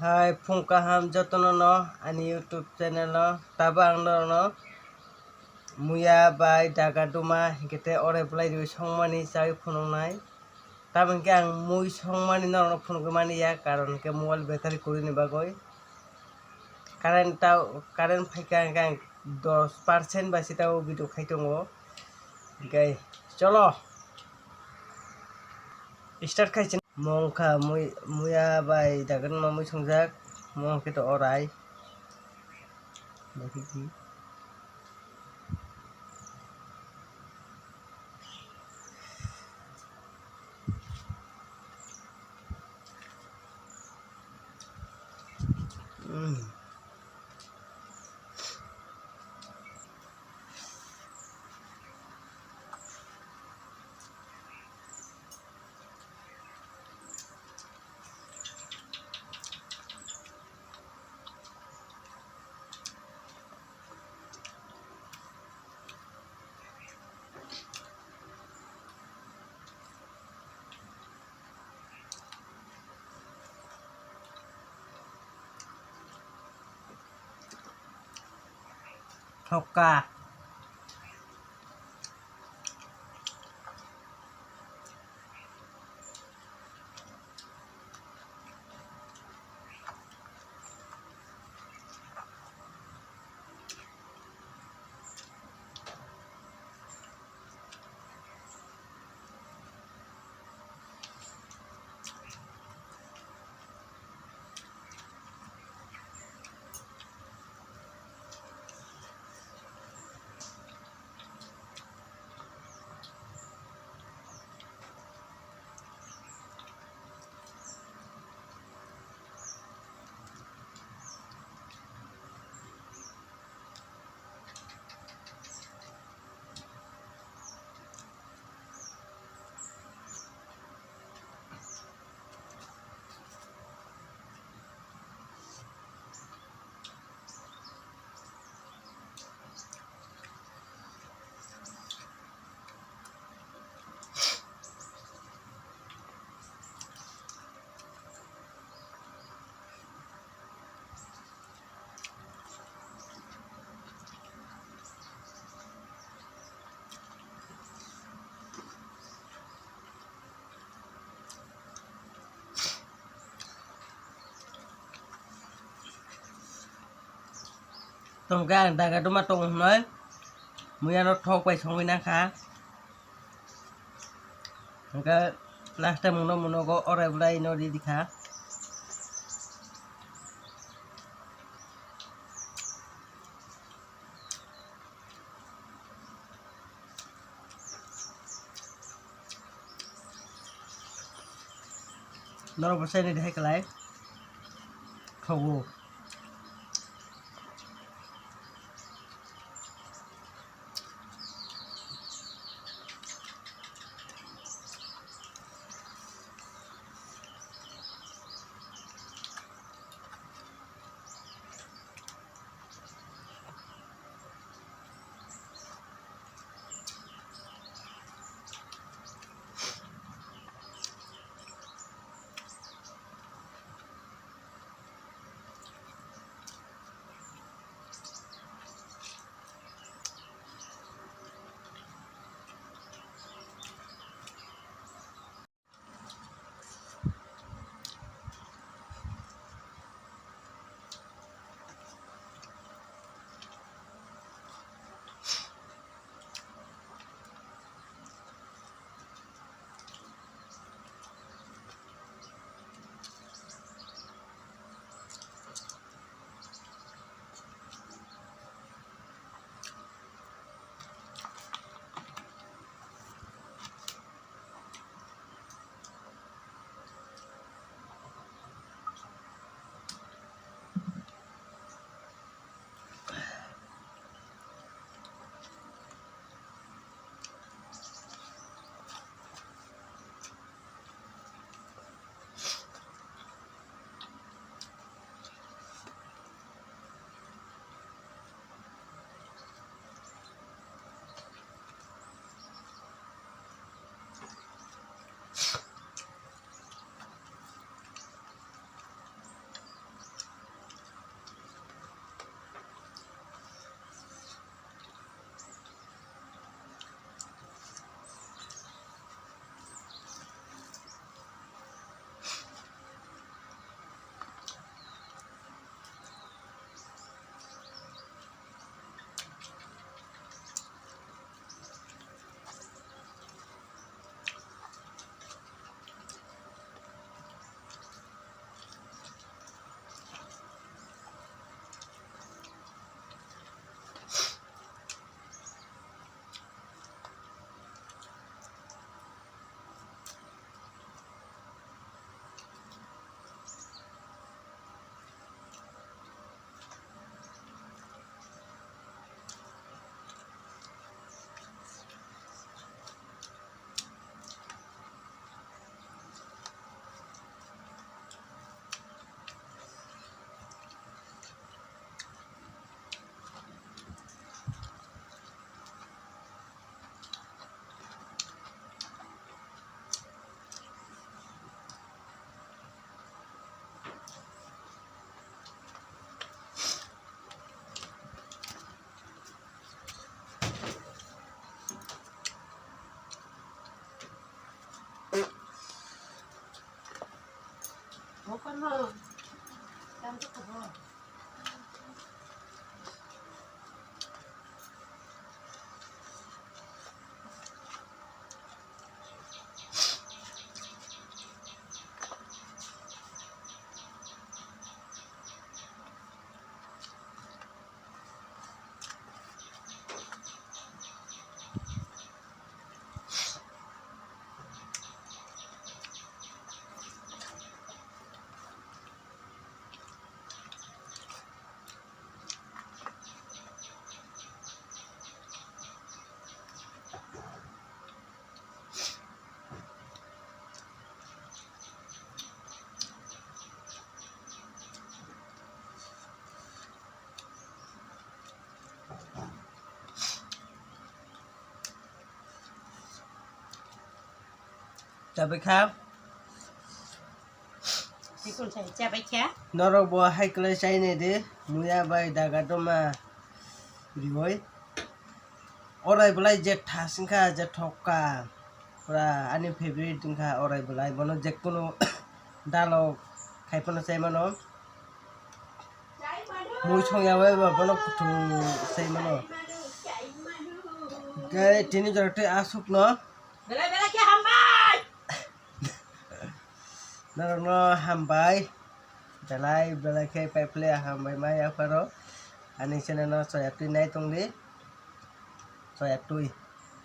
Hai pungkaham jotono ani YouTube channel no tabang no muya bai daga duma hingkete ore blai ri songmani chai phunungnai tabang ke ang mui songmani no phunugmani ya karon ke mobile battery kurini bagoi current phaika ang 10% ba sita video khaitongo gai cholo start khaichin mongkha muya bai daga duma mui songjak mongke to orai bakiti Thoka tongkang daga duma tong noi muya no thok bai songwi na kha angka last muno go ore blai no di kha noro pasai ni dai kalai khogu จะไปครับ ที่คุณใส่จะไปแค่ นรกบัวให้กระชัยเนี่ยดิมุยาใบดากาตุมาดีไว้อะไรบลายเจ็ดทัศน์ค่ะเจ็ดทอกกาปลาอันนี้เฟเวอร์ติงค่ะอะไรบลายบนเจ็ดคนดาลอกใครพนักใส่มันเนาะมุยชงยาไว้แบบบนกุทุใส่มันเนาะเกยทีนี้จะเตะอาสุกเนาะ เวลาแค่ทำไป นรกเนาะห้ามไปbelai ke pe play ham bai mai ya paro ani channel no so ya tu nai tong di so ya tu